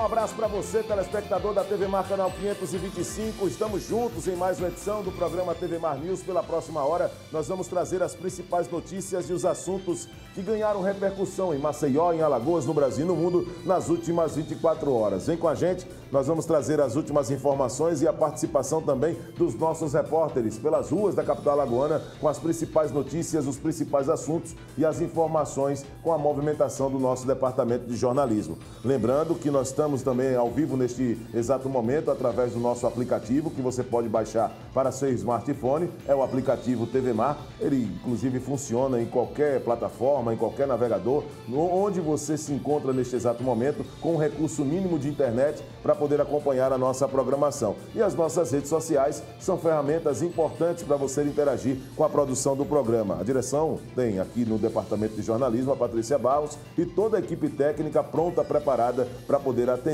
abraço para você, telespectador da TV Mar Canal 525. Estamos juntos em mais uma edição do programa TV Mar News. Pela próxima hora, nós vamos trazer as principais notícias e os assuntos que ganharam repercussão em Maceió, em Alagoas, no Brasil e no mundo nas últimas 24 horas. Vem com a gente, nós vamos trazer as últimas informações e a participação também dos nossos repórteres pelas ruas da capital alagoana com as principais notícias, os principais assuntos e as informações com a movimentação do nosso departamento de jornalismo. Lembrando que nós estamos também ao vivo neste exato momento através do nosso aplicativo que você pode baixar para seu smartphone, é o aplicativo TV Mar. Ele inclusive funciona em qualquer plataforma, em qualquer navegador, onde você se encontra neste exato momento com um recurso mínimo de internet para poder acompanhar a nossa programação. E as nossas redes sociais são ferramentas importantes para você interagir com a produção do programa. A direção tem aqui no departamento de jornalismo a Patrícia Barros e toda a equipe técnica pronta, preparada para poder atender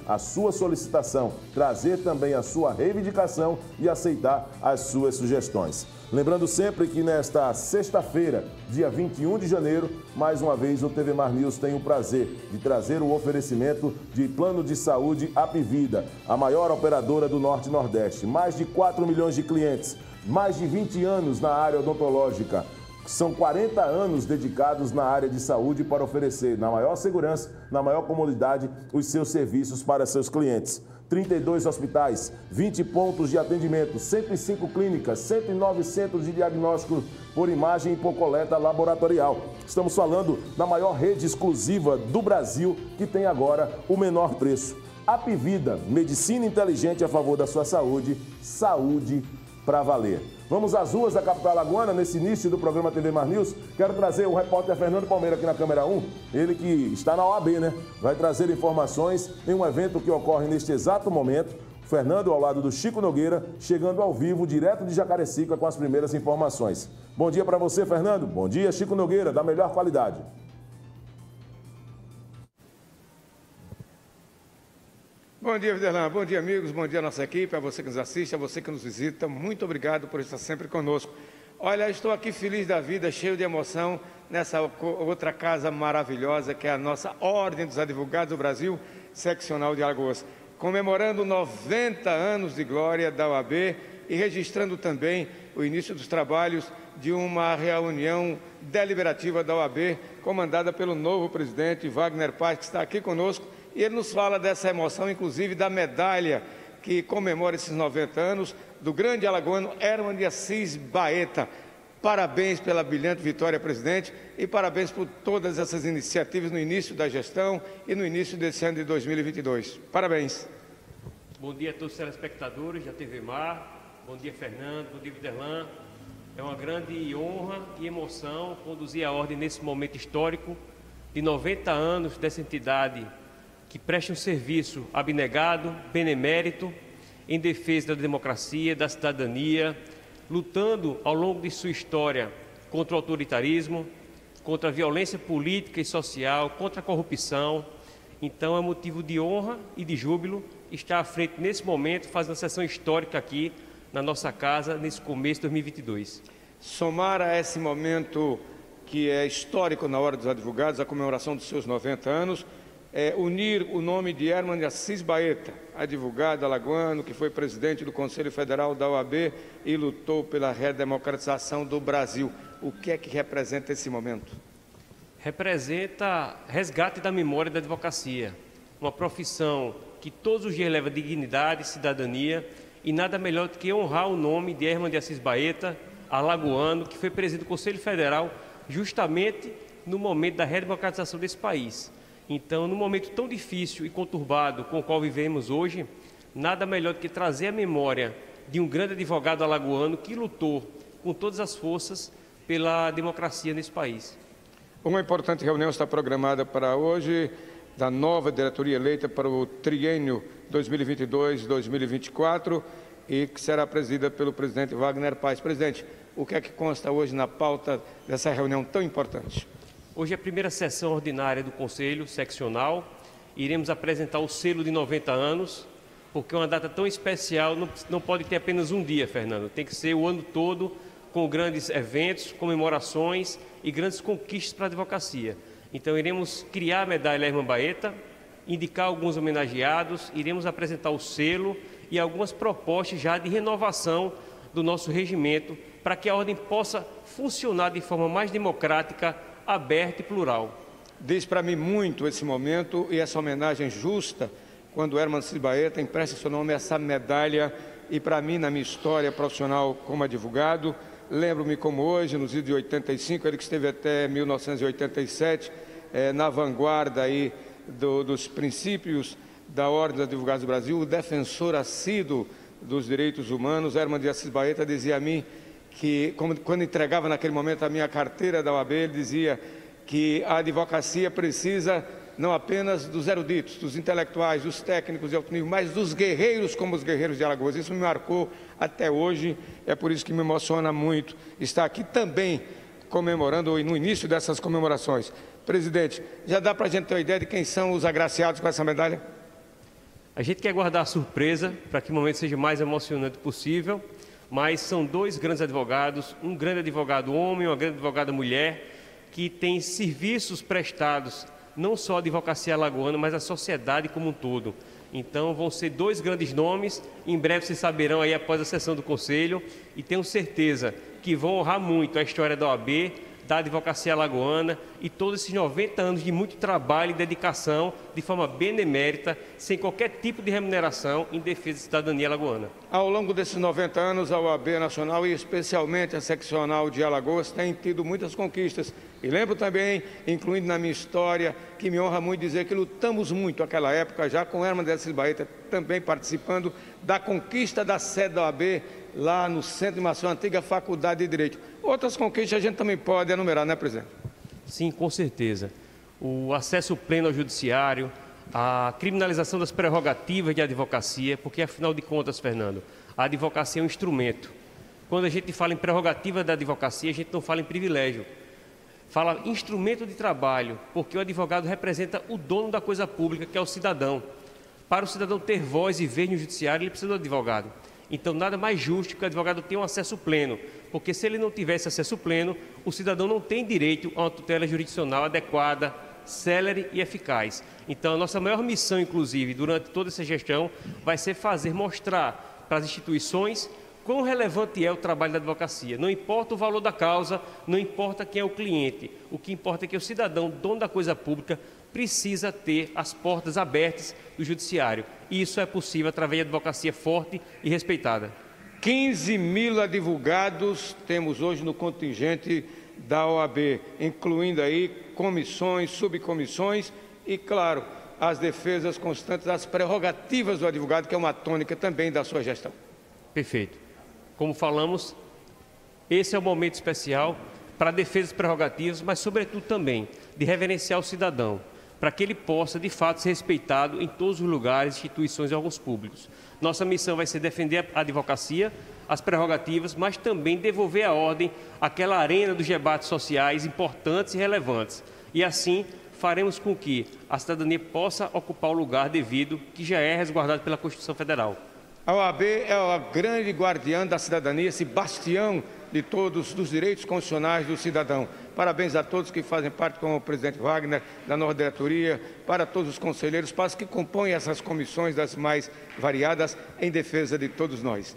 a sua solicitação, trazer também a sua reivindicação e aceitar as suas sugestões. Lembrando sempre que nesta sexta-feira, dia 21 de janeiro, mais uma vez o TV Mar News tem o prazer de trazer o oferecimento de plano de saúde Apivida, a maior operadora do Norte e Nordeste. Mais de 4 milhões de clientes, mais de 20 anos na área odontológica. São 40 anos dedicados na área de saúde para oferecer, na maior segurança, na maior comodidade, os seus serviços para seus clientes. 32 hospitais, 20 pontos de atendimento, 105 clínicas, 109 centros de diagnóstico por imagem e por coleta laboratorial. Estamos falando da maior rede exclusiva do Brasil, que tem agora o menor preço. Apivida, medicina inteligente a favor da sua saúde, saúde para valer. Vamos às ruas da capital alagoana, nesse início do programa TV Mar News. Quero trazer o repórter Fernando Palmeira aqui na câmera 1, ele que está na OAB, né? Vai trazer informações em um evento que ocorre neste exato momento. Fernando ao lado do Chico Nogueira, chegando ao vivo, direto de Jacarecica, com as primeiras informações. Bom dia para você, Fernando. Bom dia, Chico Nogueira, da melhor qualidade. Bom dia, Viderlan. Bom dia, amigos. Bom dia, nossa equipe, a você que nos assiste, a você que nos visita. Muito obrigado por estar sempre conosco. Olha, estou aqui feliz da vida, cheio de emoção, nessa outra casa maravilhosa, que é a nossa Ordem dos Advogados do Brasil, seccional de Alagoas, comemorando 90 anos de glória da OAB e registrando também o início dos trabalhos de uma reunião deliberativa da OAB, comandada pelo novo presidente Wagner Paz, que está aqui conosco. E ele nos fala dessa emoção, inclusive da medalha que comemora esses 90 anos do grande alagoano Herman de Assis Baeta. Parabéns pela brilhante vitória, presidente, e parabéns por todas essas iniciativas no início da gestão e no início desse ano de 2022. Parabéns. Bom dia a todos os telespectadores da TV Mar. Bom dia, Fernando. Bom dia, Viderlan. É uma grande honra e emoção conduzir a Ordem nesse momento histórico de 90 anos dessa entidade que presta um serviço abnegado, benemérito, em defesa da democracia, da cidadania, lutando ao longo de sua história contra o autoritarismo, contra a violência política e social, contra a corrupção. Então é motivo de honra e de júbilo estar à frente nesse momento, fazendo a sessão histórica aqui na nossa casa, nesse começo de 2022. Somar a esse momento que é histórico na Ordem dos Advogados, a comemoração dos seus 90 anos, unir o nome de Herman de Assis Baeta, advogado alagoano, que foi presidente do Conselho Federal da OAB e lutou pela redemocratização do Brasil. O que é que representa esse momento? Representa resgate da memória da advocacia, uma profissão que todos os dias leva dignidade, cidadania, e nada melhor do que honrar o nome de Herman de Assis Baeta, alagoano, que foi presidente do Conselho Federal justamente no momento da redemocratização desse país. Então, num momento tão difícil e conturbado com o qual vivemos hoje, nada melhor do que trazer a memória de um grande advogado alagoano que lutou com todas as forças pela democracia nesse país. Uma importante reunião está programada para hoje, da nova diretoria eleita para o triênio 2022-2024 e que será presidida pelo presidente Wagner Paz. Presidente, o que é que consta hoje na pauta dessa reunião tão importante? Hoje é a primeira sessão ordinária do Conselho Seccional. Iremos apresentar o selo de 90 anos, porque uma data tão especial não pode ter apenas um dia, Fernando. Tem que ser o ano todo, com grandes eventos, comemorações e grandes conquistas para a advocacia. Então, iremos criar a medalha Herman Baeta, indicar alguns homenageados, iremos apresentar o selo e algumas propostas já de renovação do nosso regimento para que a ordem possa funcionar de forma mais democrática, aberta e plural. Diz para mim muito esse momento e essa homenagem justa quando Herman Assis Baeta empresta seu nome a essa medalha e para mim, na minha história profissional como advogado, lembro-me como hoje, nos idos de 85, ele que esteve até 1987 na vanguarda aí dos princípios da Ordem dos Advogados do Brasil, o defensor assíduo dos direitos humanos. Herman de Assis Baeta dizia a mim que, quando entregava naquele momento a minha carteira da OAB, ele dizia que a advocacia precisa não apenas dos eruditos, dos intelectuais, dos técnicos de alto nível, mas dos guerreiros como os guerreiros de Alagoas. Isso me marcou até hoje, é por isso que me emociona muito estar aqui também comemorando, ou no início dessas comemorações. Presidente, já dá para a gente ter uma ideia de quem são os agraciados com essa medalha? A gente quer guardar a surpresa para que o momento seja o mais emocionante possível, mas são dois grandes advogados, um grande advogado homem e uma grande advogada mulher, que têm serviços prestados não só à advocacia alagoana, mas à sociedade como um todo. Então vão ser dois grandes nomes, em breve vocês saberão aí após a sessão do Conselho, e tenho certeza que vão honrar muito a história da OAB, da advocacia alagoana e todos esses 90 anos de muito trabalho e dedicação de forma benemérita, sem qualquer tipo de remuneração em defesa da cidadania alagoana. Ao longo desses 90 anos, a OAB Nacional e especialmente a seccional de Alagoas tem tido muitas conquistas. E lembro também, incluindo na minha história, que me honra muito dizer que lutamos muito naquela época, já com Herman de Assis Baeta também participando da conquista da sede da OAB lá no Centro de Informação, antiga Faculdade de Direito. Outras conquistas a gente também pode enumerar, né, presidente? Sim, com certeza. O acesso pleno ao judiciário, a criminalização das prerrogativas de advocacia, porque, afinal de contas, Fernando, a advocacia é um instrumento. Quando a gente fala em prerrogativa da advocacia, a gente não fala em privilégio. Fala instrumento de trabalho, porque o advogado representa o dono da coisa pública, que é o cidadão. Para o cidadão ter voz e vez no judiciário, ele precisa do advogado. Então, nada mais justo que o advogado tenha um acesso pleno, porque se ele não tivesse acesso pleno, o cidadão não tem direito a uma tutela jurisdicional adequada, célere e eficaz. Então, a nossa maior missão, inclusive, durante toda essa gestão, vai ser mostrar para as instituições quão relevante é o trabalho da advocacia. Não importa o valor da causa, não importa quem é o cliente, o que importa é que o cidadão, dono da coisa pública, precisa ter as portas abertas do judiciário. E isso é possível através de advocacia forte e respeitada. 15 mil advogados temos hoje no contingente da OAB, incluindo aí comissões, subcomissões e, claro, as defesas constantes das prerrogativas do advogado, que é uma tônica também da sua gestão. Perfeito. Como falamos, esse é o momento especial para a defesa das prerrogativas, mas, sobretudo, também de reverenciar o cidadão, para que ele possa, de fato, ser respeitado em todos os lugares, instituições e órgãos públicos. Nossa missão vai ser defender a advocacia, as prerrogativas, mas também devolver à ordem aquela arena dos debates sociais importantes e relevantes. E assim faremos com que a cidadania possa ocupar o lugar devido, que já é resguardado pela Constituição Federal. A OAB é a grande guardiã da cidadania, esse bastião de todos os direitos constitucionais do cidadão. Parabéns a todos que fazem parte, como o presidente Wagner, da nossa diretoria, para todos os conselheiros, para os que compõem essas comissões das mais variadas em defesa de todos nós.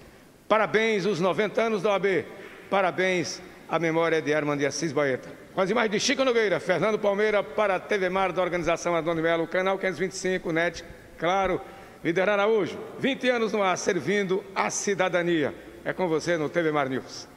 Parabéns os 90 anos da OAB, parabéns à memória de Herman de Assis Baeta. Com as imagens de Chico Nogueira, Fernando Palmeira, para a TV Mar da organização Adônio Melo, canal 525, NET, claro, Vider Araújo, 20 anos no ar, servindo a cidadania. É com você no TV Mar News.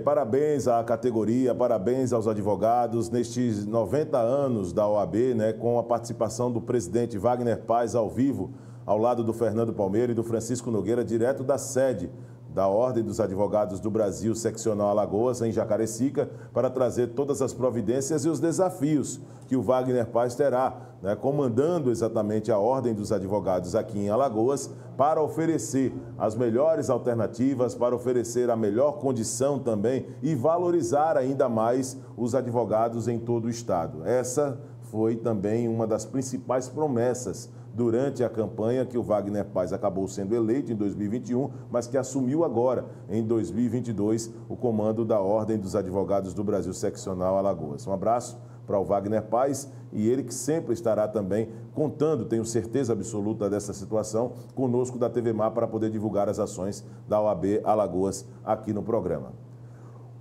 Parabéns à categoria, parabéns aos advogados nestes 90 anos da OAB, né, com a participação do presidente Wagner Paz ao vivo, ao lado do Fernando Palmeira e do Francisco Nogueira, direto da sede da Ordem dos Advogados do Brasil, seccional Alagoas, em Jacarecica, para trazer todas as providências e os desafios que o Wagner Paz terá, né, comandando exatamente a Ordem dos Advogados aqui em Alagoas, para oferecer as melhores alternativas, para oferecer a melhor condição também e valorizar ainda mais os advogados em todo o estado. Essa foi também uma das principais promessas durante a campanha que o Wagner Paz acabou sendo eleito em 2021, mas que assumiu agora, em 2022, o comando da Ordem dos Advogados do Brasil, seccional Alagoas. Um abraço para o Wagner Paz, e ele que sempre estará também contando, tenho certeza absoluta dessa situação, conosco da TV Mar para poder divulgar as ações da OAB Alagoas aqui no programa.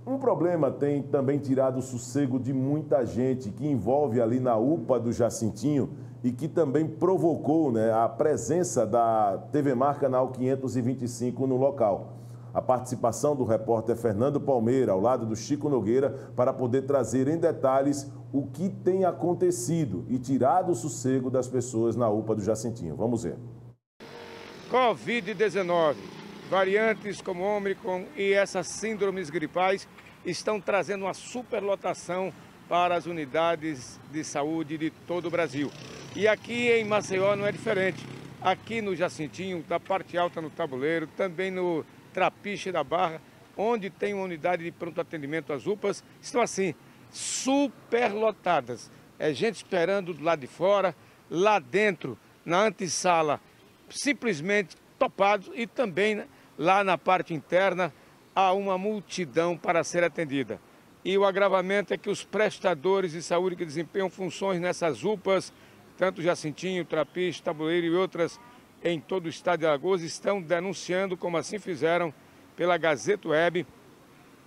Um problema tem também tirado o sossego de muita gente, que envolve ali na UPA do Jacintinho e que também provocou, né, a presença da TV Mar Canal 525 no local. A participação do repórter Fernando Palmeira, ao lado do Chico Nogueira, para poder trazer em detalhes o que tem acontecido e tirado o sossego das pessoas na UPA do Jacintinho. Vamos ver. Covid-19, variantes como Ômicron e essas síndromes gripais estão trazendo uma superlotação para as unidades de saúde de todo o Brasil. E aqui em Maceió não é diferente. Aqui no Jacintinho, da parte alta no Tabuleiro, também no Trapiche da Barra, onde tem uma unidade de pronto atendimento, as UPAs, estão assim, superlotadas. É gente esperando do lado de fora, lá dentro, na antessala, simplesmente topados, e também lá na parte interna há uma multidão para ser atendida. E o agravamento é que os prestadores de saúde que desempenham funções nessas UPAs, tanto Jacintinho, Trapiche, Tabuleiro e outras em todo o estado de Alagoas, estão denunciando, como assim fizeram pela Gazeta Web,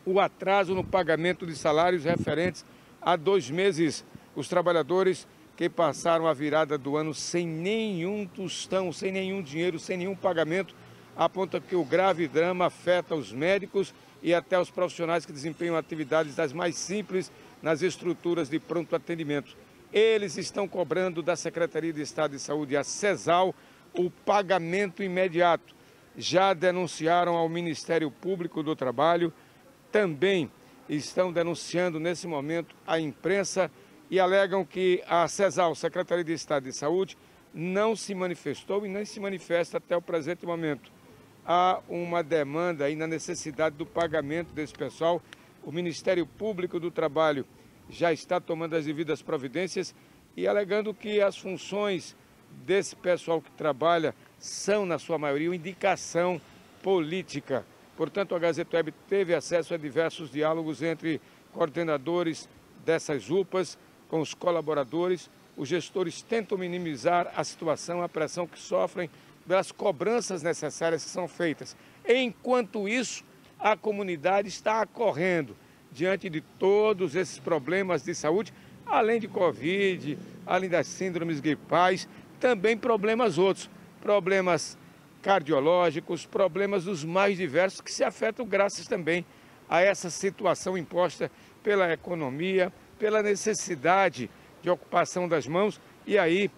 o atraso no pagamento de salários referentes a 2 meses. Os trabalhadores que passaram a virada do ano sem nenhum tostão, sem nenhum dinheiro, sem nenhum pagamento, aponta que o grave drama afeta os médicos e até os profissionais que desempenham atividades das mais simples nas estruturas de pronto atendimento. Eles estão cobrando da Secretaria de Estado de Saúde, a CESAL, o pagamento imediato. Já denunciaram ao Ministério Público do Trabalho, também estão denunciando nesse momento a imprensa e alegam que a CESAL, Secretaria de Estado de Saúde, não se manifestou e nem se manifesta até o presente momento. Há uma demanda aí na necessidade do pagamento desse pessoal. O Ministério Público do Trabalho já está tomando as devidas providências e alegando que as funções desse pessoal que trabalha são, na sua maioria, uma indicação política. Portanto, a Gazeta Web teve acesso a diversos diálogos entre coordenadores dessas UPAs com os colaboradores. Os gestores tentam minimizar a situação, a pressão que sofrem pelas cobranças necessárias que são feitas. Enquanto isso, a comunidade está acorrendo diante de todos esses problemas de saúde, além de Covid, além das síndromes gripais, também problemas outros, problemas cardiológicos, problemas dos mais diversos que se afetam graças também a essa situação imposta pela economia, pela necessidade de ocupação das mãos, e aí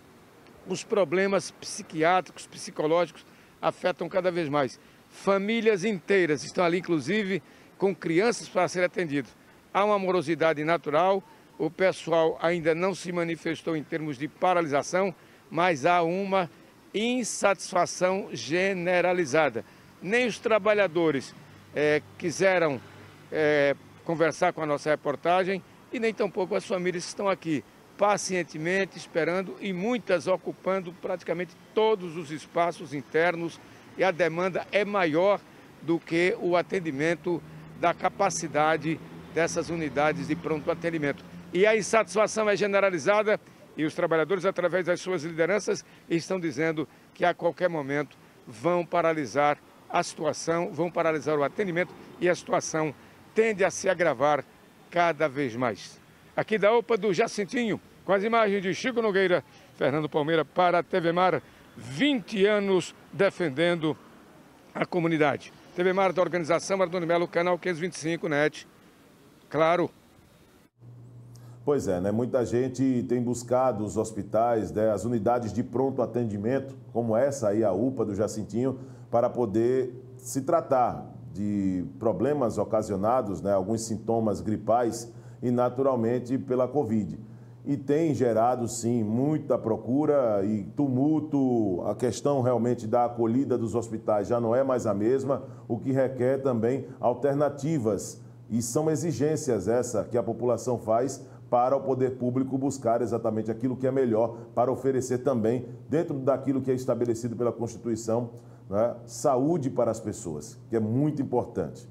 os problemas psiquiátricos, psicológicos afetam cada vez mais. Famílias inteiras estão ali, inclusive, com crianças para serem atendidas. Há uma morosidade natural, o pessoal ainda não se manifestou em termos de paralisação, mas há uma insatisfação generalizada. Nem os trabalhadores quiseram conversar com a nossa reportagem e nem tampouco as famílias que estão aqui, pacientemente esperando e muitas ocupando praticamente todos os espaços internos, e a demanda é maior do que o atendimento da capacidade dessas unidades de pronto atendimento. E a insatisfação é generalizada e os trabalhadores, através das suas lideranças, estão dizendo que a qualquer momento vão paralisar a situação, vão paralisar o atendimento e a situação tende a se agravar cada vez mais. Aqui da UPA do Jacintinho, com as imagens de Chico Nogueira, Fernando Palmeira para a TV Mar, 20 anos defendendo a comunidade. TV Mar da organização Ardoni Melo, canal 525, NET. Claro. Pois é, né? Muita gente tem buscado os hospitais, né, as unidades de pronto atendimento, como essa aí, a UPA do Jacintinho, para poder se tratar de problemas ocasionados, né, alguns sintomas gripais e naturalmente pela Covid. E tem gerado, sim, muita procura e tumulto. A questão realmente da acolhida dos hospitais já não é mais a mesma, o que requer também alternativas. E são exigências essa que a população faz para o poder público buscar exatamente aquilo que é melhor para oferecer também, dentro daquilo que é estabelecido pela Constituição, né, saúde para as pessoas, que é muito importante.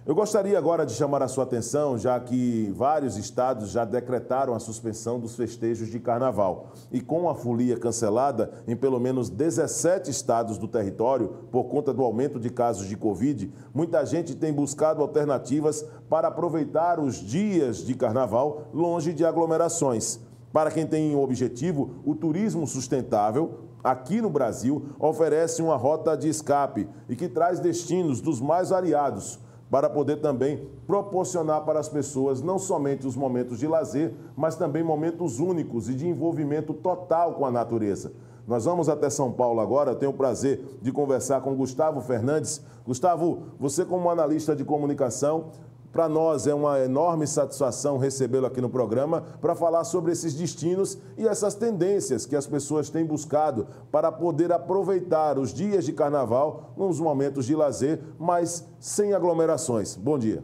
Eu gostaria agora de chamar a sua atenção, já que vários estados já decretaram a suspensão dos festejos de carnaval. E com a folia cancelada em pelo menos 17 estados do território, por conta do aumento de casos de Covid, muita gente tem buscado alternativas para aproveitar os dias de carnaval longe de aglomerações. Para quem tem o objetivo, o turismo sustentável, aqui no Brasil, oferece uma rota de escape e que traz destinos dos mais variados, para poder também proporcionar para as pessoas não somente os momentos de lazer, mas também momentos únicos e de envolvimento total com a natureza. Nós vamos até São Paulo agora, eu tenho o prazer de conversar com Gustavo Fernandes. Gustavo, você como analista de comunicação, para nós é uma enorme satisfação recebê-lo aqui no programa para falar sobre esses destinos e essas tendências que as pessoas têm buscado para poder aproveitar os dias de carnaval nos momentos de lazer, mas sem aglomerações. Bom dia.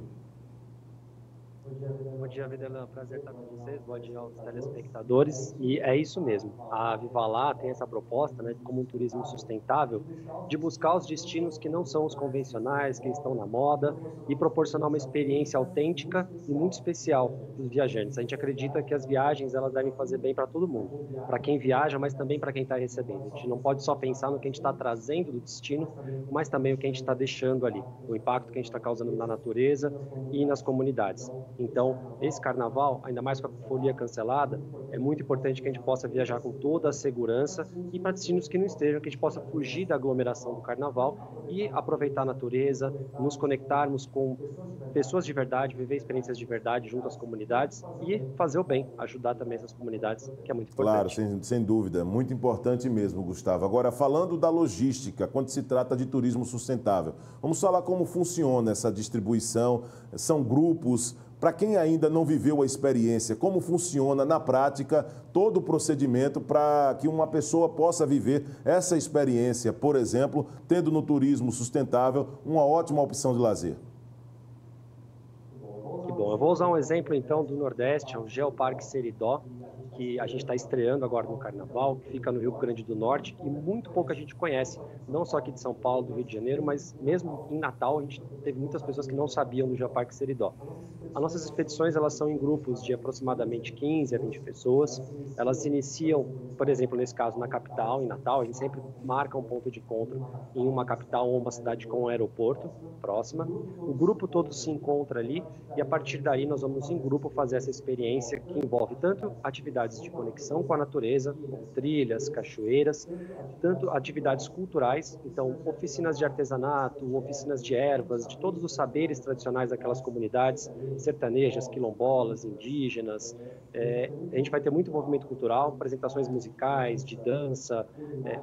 Bom dia, Videlã. Prazer estar com vocês. Bom dia aos telespectadores. E é isso mesmo. A Viva Lá tem essa proposta, né, como um turismo sustentável, de buscar os destinos que não são os convencionais, que estão na moda, e proporcionar uma experiência autêntica e muito especial para os viajantes. A gente acredita que as viagens elas devem fazer bem para todo mundo, para quem viaja, mas também para quem está recebendo. A gente não pode só pensar no que a gente está trazendo do destino, mas também o que a gente está deixando ali, o impacto que a gente está causando na natureza e nas comunidades. Então, esse carnaval, ainda mais com a folia cancelada, é muito importante que a gente possa viajar com toda a segurança e para destinos que não estejam, que a gente possa fugir da aglomeração do carnaval e aproveitar a natureza, nos conectarmos com pessoas de verdade, viver experiências de verdade junto às comunidades e fazer o bem, ajudar também essas comunidades, que é muito importante. Claro, sem dúvida, muito importante mesmo, Gustavo. Agora, falando da logística, quando se trata de turismo sustentável, vamos falar como funciona essa distribuição, são grupos. Para quem ainda não viveu a experiência, como funciona na prática todo o procedimento para que uma pessoa possa viver essa experiência, por exemplo, tendo no turismo sustentável uma ótima opção de lazer? Que bom. Eu vou usar um exemplo então do Nordeste, é o Geoparque Seridó, que a gente está estreando agora no Carnaval, que fica no Rio Grande do Norte e muito pouca gente conhece, não só aqui de São Paulo, do Rio de Janeiro, mas mesmo em Natal a gente teve muitas pessoas que não sabiam do Geoparque Seridó. As nossas expedições elas são em grupos de aproximadamente 15 a 20 pessoas, elas se iniciam, por exemplo, nesse caso na capital, em Natal, a gente sempre marca um ponto de encontro em uma capital ou uma cidade com um aeroporto próxima, o grupo todo se encontra ali e a partir daí nós vamos em grupo fazer essa experiência que envolve tanto atividades de conexão com a natureza, como trilhas, cachoeiras, tanto atividades culturais, então oficinas de artesanato, oficinas de ervas, de todos os saberes tradicionais daquelas comunidades, sertanejas, quilombolas, indígenas. A gente vai ter muito envolvimento cultural, apresentações musicais, de dança,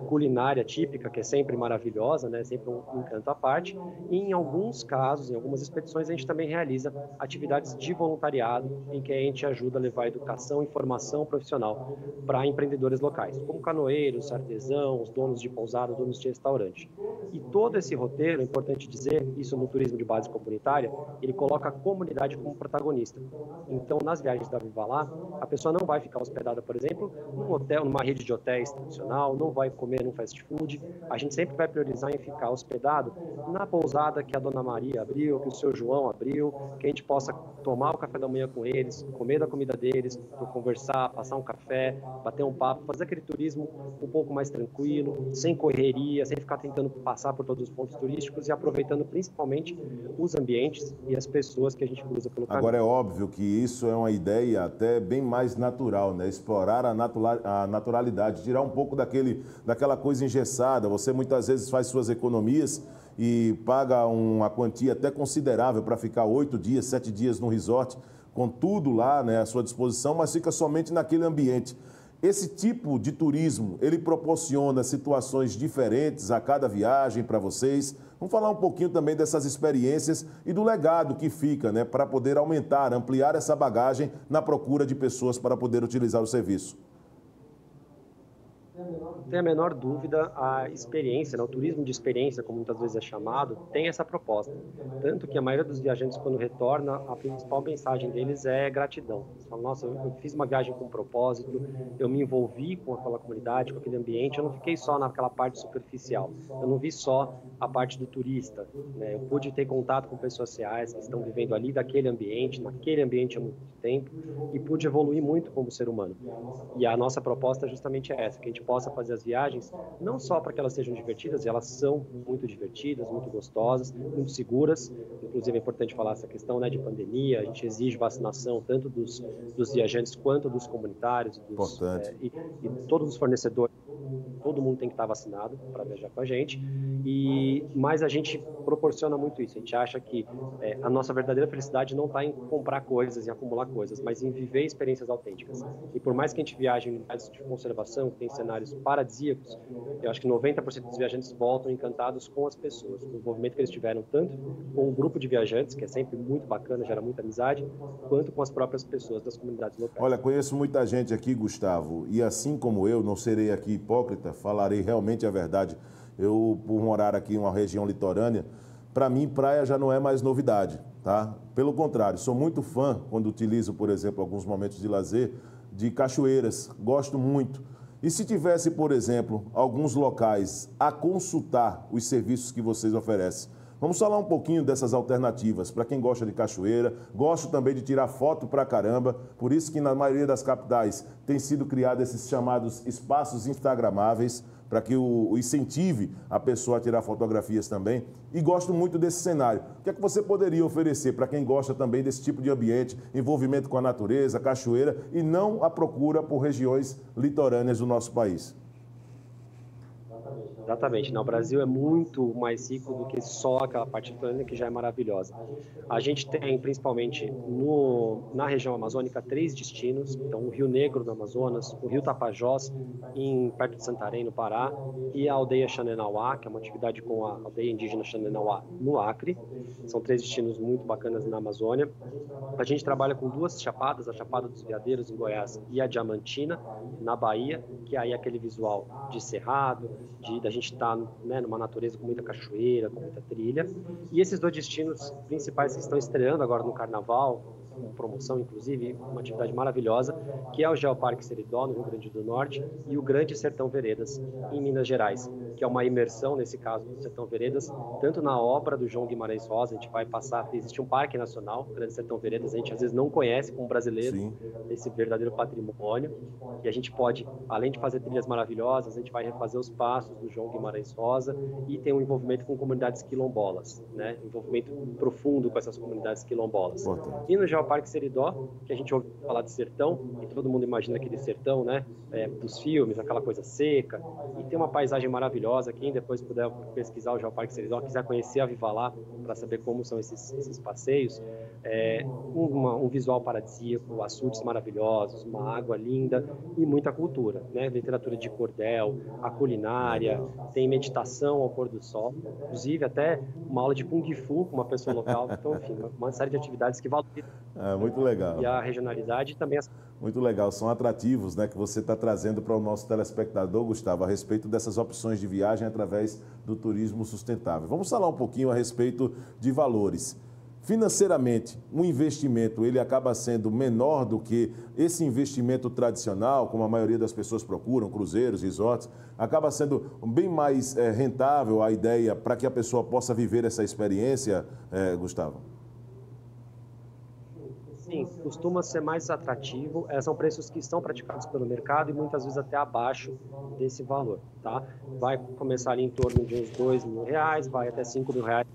culinária típica, que é sempre maravilhosa, né? Sempre um encanto à parte. E em alguns casos, em algumas expedições, a gente também realiza atividades de voluntariado, em que a gente ajuda a levar educação e formação profissional para empreendedores locais, como canoeiros, artesãos, donos de pousada, donos de restaurante. E todo esse roteiro, é importante dizer, isso no turismo de base comunitária, ele coloca a comunidade como protagonista. Então, nas viagens da Viva Lá, a pessoa não vai ficar hospedada, por exemplo, num hotel, numa rede de hotéis tradicional, não vai comer num fast food. A gente sempre vai priorizar em ficar hospedado na pousada que a Dona Maria abriu, que o seu João abriu, que a gente possa tomar o café da manhã com eles, comer da comida deles, conversar, passar um café, bater um papo, fazer aquele turismo um pouco mais tranquilo, sem correria, sem ficar tentando passar por todos os pontos turísticos e aproveitando principalmente os ambientes e as pessoas que a gente cruza pelo caminho. Agora é óbvio que isso é uma ideia até bem mais natural, né? Explorar a naturalidade, tirar um pouco daquela coisa engessada. Você muitas vezes faz suas economias e paga uma quantia até considerável para ficar 8 dias, 7 dias no resort, com tudo lá, né, à sua disposição, mas fica somente naquele ambiente. Esse tipo de turismo, ele proporciona situações diferentes a cada viagem para vocês. Vamos falar um pouquinho também dessas experiências e do legado que fica, né, para poder aumentar, ampliar essa bagagem na procura de pessoas para poder utilizar o serviço. tem a menor dúvida, a experiência, né, o turismo de experiência, como muitas vezes é chamado, tem essa proposta. Tanto que a maioria dos viajantes, quando retorna, a principal mensagem deles é gratidão. Eles falam, nossa, eu fiz uma viagem com propósito, eu me envolvi com aquela comunidade, com aquele ambiente, eu não fiquei só naquela parte superficial, eu não vi só a parte do turista, né? Eu pude ter contato com pessoas reais que estão vivendo ali daquele ambiente, naquele ambiente há muito tempo, e pude evoluir muito como ser humano. E a nossa proposta é justamente essa, que a gente possa fazer as viagens não só para que elas sejam divertidas, e elas são muito divertidas, muito gostosas, muito seguras. Inclusive é importante falar essa questão, né, de pandemia, a gente exige vacinação tanto dos viajantes quanto dos comunitários e todos os fornecedores. Todo mundo tem que estar vacinado para viajar com a gente, mas a gente proporciona muito isso. A gente acha que a nossa verdadeira felicidade não está em comprar coisas, em acumular coisas, mas em viver experiências autênticas. E por mais que a gente viaje em unidades de conservação, que tem cenários paradisíacos, eu acho que 90% dos viajantes voltam encantados com as pessoas, com o envolvimento que eles tiveram, tanto com o grupo de viajantes, que é sempre muito bacana, gera muita amizade, quanto com as próprias pessoas das comunidades locais. Olha, conheço muita gente aqui, Gustavo, e assim como eu, não serei aqui hipócrita, falarei realmente a verdade. Eu, por morar aqui em uma região litorânea, para mim, praia já não é mais novidade, tá? Pelo contrário, sou muito fã, quando utilizo, por exemplo, alguns momentos de lazer, de cachoeiras. Gosto muito. E se tivesse, por exemplo, alguns locais a consultar os serviços que vocês oferecem? Vamos falar um pouquinho dessas alternativas para quem gosta de cachoeira. Gosto também de tirar foto pra caramba, por isso que na maioria das capitais tem sido criado esses chamados espaços instagramáveis, para que o incentive a pessoa a tirar fotografias também. E gosto muito desse cenário. O que é que você poderia oferecer para quem gosta também desse tipo de ambiente, envolvimento com a natureza, cachoeira, e não a procura por regiões litorâneas do nosso país? Exatamente. O Brasil é muito mais rico do que só aquela parte litorânea, que já é maravilhosa. A gente tem, principalmente na região amazônica, 3 destinos. Então, o Rio Negro, no Amazonas, o Rio Tapajós, perto de Santarém, no Pará, e a aldeia Xanenauá, que é uma atividade com a aldeia indígena Xanenauá, no Acre. São 3 destinos muito bacanas na Amazônia. A gente trabalha com 2 chapadas, a Chapada dos Veadeiros, em Goiás, e a Diamantina, na Bahia, que aí é aquele visual de cerrado, da gente estar, né, numa natureza com muita cachoeira, com muita trilha. E esses 2 destinos principais que estão estreando agora no Carnaval, com promoção, inclusive, uma atividade maravilhosa, que é o Geoparque Seridó, no Rio Grande do Norte, e o Grande Sertão Veredas, em Minas Gerais, que é uma imersão, nesse caso, do Sertão Veredas, tanto na obra do João Guimarães Rosa, a gente vai passar, existe um parque nacional, o Grande Sertão Veredas, a gente às vezes não conhece como brasileiro. Sim. Esse verdadeiro patrimônio, e a gente pode, além de fazer trilhas maravilhosas, a gente vai refazer os passos do João Guimarães Rosa e tem um envolvimento com comunidades quilombolas, né? Envolvimento profundo com essas comunidades quilombolas. E no Geoparque Seridó, que a gente ouve falar de sertão, e todo mundo imagina aquele sertão, né? Dos filmes, aquela coisa seca, e tem uma paisagem maravilhosa. Quem depois puder pesquisar o Geoparque Seridó, quiser conhecer a Viva Lá, para saber como são esses passeios, um visual paradisíaco, açudes maravilhosos, uma água linda e muita cultura, né? Literatura de cordel, a culinária, tem meditação ao pôr do sol, inclusive até uma aula de Kung Fu com uma pessoa local. Então, enfim, uma série de atividades que valorizam. Muito legal. E a regionalidade também. Muito legal, são atrativos, né, que você está trazendo para o nosso telespectador, Gustavo, a respeito dessas opções de viagem através do turismo sustentável. Vamos falar um pouquinho a respeito de valores. Financeiramente, um investimento, ele acaba sendo menor do que esse investimento tradicional, como a maioria das pessoas procuram, cruzeiros, resorts, acaba sendo bem mais rentável a ideia para que a pessoa possa viver essa experiência, Gustavo? Sim, costuma ser mais atrativo. São preços que estão praticados pelo mercado e muitas vezes até abaixo desse valor, tá? Vai começar ali em torno de uns R$2.000, vai até R$5.000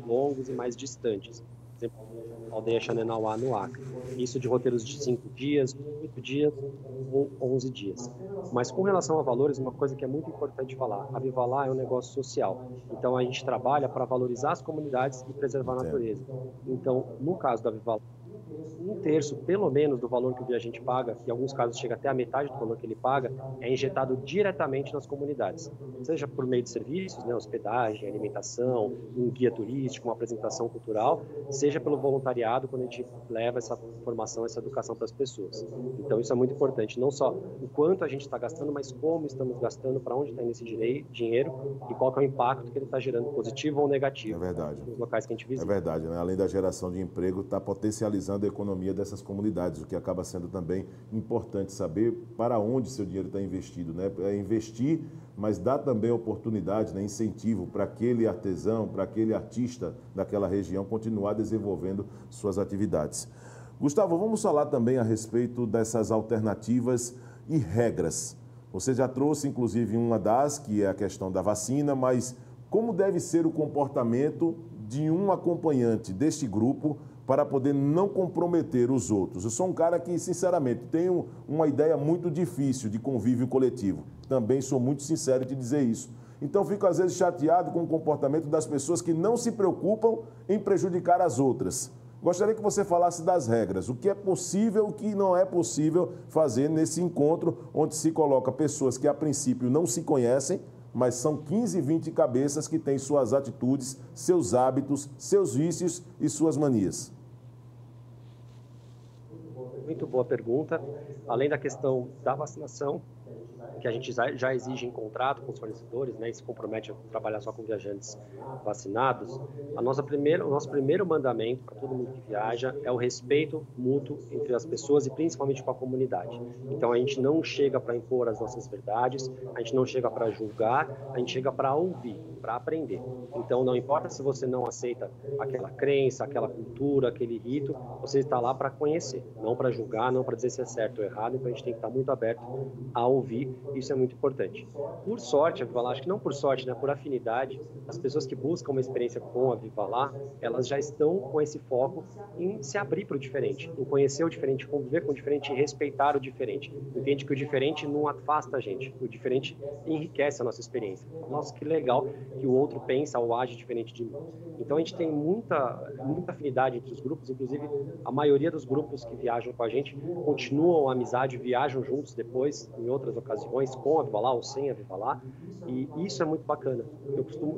longos e mais distantes. Por exemplo, a aldeia Xanenauá, no Acre. Isso de roteiros de 5 dias, 8 dias ou 11 dias. Mas com relação a valores, uma coisa que é muito importante falar, a Viva Lá é um negócio social. Então a gente trabalha para valorizar as comunidades e preservar a natureza. Então, no caso da Viva Lá, um terço, pelo menos, do valor que o viajante paga, em alguns casos chega até a metade do valor que ele paga, é injetado diretamente nas comunidades, seja por meio de serviços, né, hospedagem, alimentação, um guia turístico, uma apresentação cultural, seja pelo voluntariado, quando a gente leva essa formação, essa educação para as pessoas. Então, isso é muito importante, não só o quanto a gente está gastando, mas como estamos gastando, para onde está indo esse dinheiro e qual que é o impacto que ele está gerando, positivo ou negativo, nos locais que a gente visita. É verdade, né? Além da geração de emprego, está potencializando a economia dessas comunidades, o que acaba sendo também importante saber para onde seu dinheiro está investido, né? É investir, mas dá também oportunidade, né? Incentivo para aquele artesão, para aquele artista daquela região continuar desenvolvendo suas atividades. Gustavo, vamos falar também a respeito dessas alternativas e regras. Você já trouxe, inclusive, uma das, que é a questão da vacina, mas como deve ser o comportamento de um acompanhante deste grupo para poder não comprometer os outros? Eu sou um cara que, sinceramente, tenho uma ideia muito difícil de convívio coletivo. Também sou muito sincero em te dizer isso. Então, fico, às vezes, chateado com o comportamento das pessoas que não se preocupam em prejudicar as outras. Gostaria que você falasse das regras, o que é possível e o que não é possível fazer nesse encontro, onde se coloca pessoas que, a princípio, não se conhecem, mas são 15, 20 cabeças que têm suas atitudes, seus hábitos, seus vícios e suas manias. Muito boa pergunta. Além da questão da vacinação, que a gente já exige em contrato com os fornecedores, né, e se compromete a trabalhar só com viajantes vacinados, o nosso primeiro mandamento para todo mundo que viaja é o respeito mútuo entre as pessoas e principalmente com a comunidade. Então a gente não chega para impor as nossas verdades, a gente não chega para julgar, a gente chega para ouvir, para aprender. Então não importa se você não aceita aquela crença, aquela cultura, aquele rito, você está lá para conhecer, não para julgar, não para dizer se é certo ou errado. Então a gente tem que estar muito aberto a ouvir. Isso é muito importante. Por sorte, a Vivalá, acho que não por sorte, né, por afinidade, as pessoas que buscam uma experiência com a Vivalá, elas já estão com esse foco em se abrir para o diferente, em conhecer o diferente, conviver com o diferente e respeitar o diferente. Entende que o diferente não afasta a gente, o diferente enriquece a nossa experiência. Nossa, que legal que o outro pensa ou age diferente de mim. Então a gente tem muita afinidade entre os grupos, inclusive a maioria dos grupos que viajam com a gente continuam a amizade, viajam juntos depois, em outras ocasiões, com a Vivalá ou sem a Vivalá, e isso é muito bacana.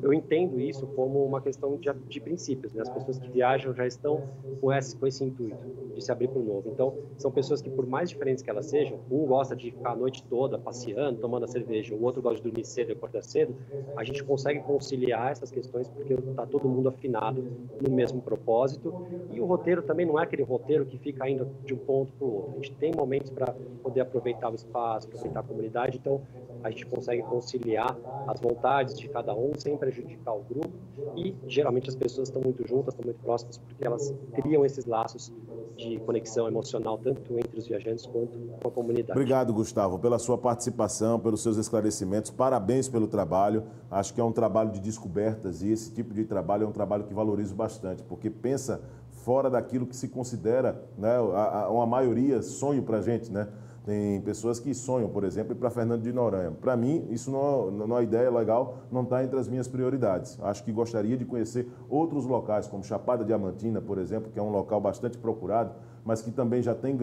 Eu entendo isso como uma questão de princípios, né? As pessoas que viajam já estão com esse intuito de se abrir para o novo. Então, são pessoas que, por mais diferentes que elas sejam, um gosta de ficar a noite toda passeando, tomando a cerveja, o outro gosta de dormir cedo e acordar cedo, a gente consegue conciliar essas questões porque está todo mundo afinado no mesmo propósito, e o roteiro também não é aquele roteiro que fica indo de um ponto para o outro. A gente tem momentos para poder aproveitar o espaço, aproveitar a comunidade, então a gente consegue conciliar as vontades de cada um sem prejudicar o grupo, e geralmente as pessoas estão muito juntas, estão muito próximas, porque elas criam esses laços de conexão emocional, tanto entre os viajantes quanto com a comunidade. Obrigado, Gustavo, pela sua participação, pelos seus esclarecimentos. Parabéns pelo trabalho. Acho que é um trabalho de descobertas e esse tipo de trabalho é um trabalho que valorizo bastante, porque pensa fora daquilo que se considera, né, uma maioria sonho para a gente, né? Tem pessoas que sonham, por exemplo, ir para Fernando de Noronha. Para mim, isso não é uma ideia legal, não está entre as minhas prioridades. Acho que gostaria de conhecer outros locais, como Chapada Diamantina, por exemplo, que é um local bastante procurado, mas que também já tem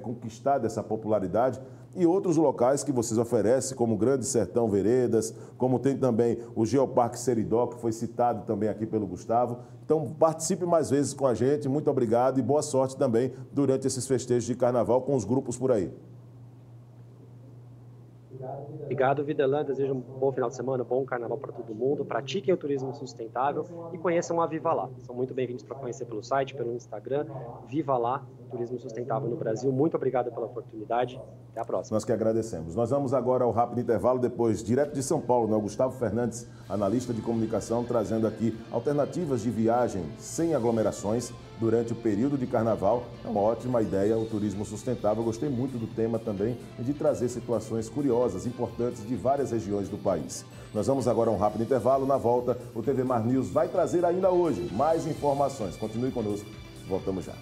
conquistado essa popularidade, e outros locais que vocês oferecem, como Grande Sertão Veredas, como tem também o Geoparque Seridó, que foi citado também aqui pelo Gustavo. Então, participe mais vezes com a gente. Muito obrigado e boa sorte também durante esses festejos de carnaval com os grupos por aí. Obrigado, Videlan. Desejo um bom final de semana, bom carnaval para todo mundo. Pratiquem o turismo sustentável e conheçam a Vivalá. São muito bem-vindos para conhecer pelo site, pelo Instagram. Vivalá, Turismo Sustentável no Brasil. Muito obrigado pela oportunidade. Até a próxima. Nós que agradecemos. Nós vamos agora ao rápido intervalo, depois, direto de São Paulo, né? O Gustavo Fernandes, analista de comunicação, trazendo aqui alternativas de viagem sem aglomerações durante o período de carnaval. É uma ótima ideia, o turismo sustentável. Eu gostei muito do tema também e de trazer situações curiosas, importantes de várias regiões do país. Nós vamos agora a um rápido intervalo. Na volta, o TV Mar News vai trazer ainda hoje mais informações. Continue conosco. Voltamos já.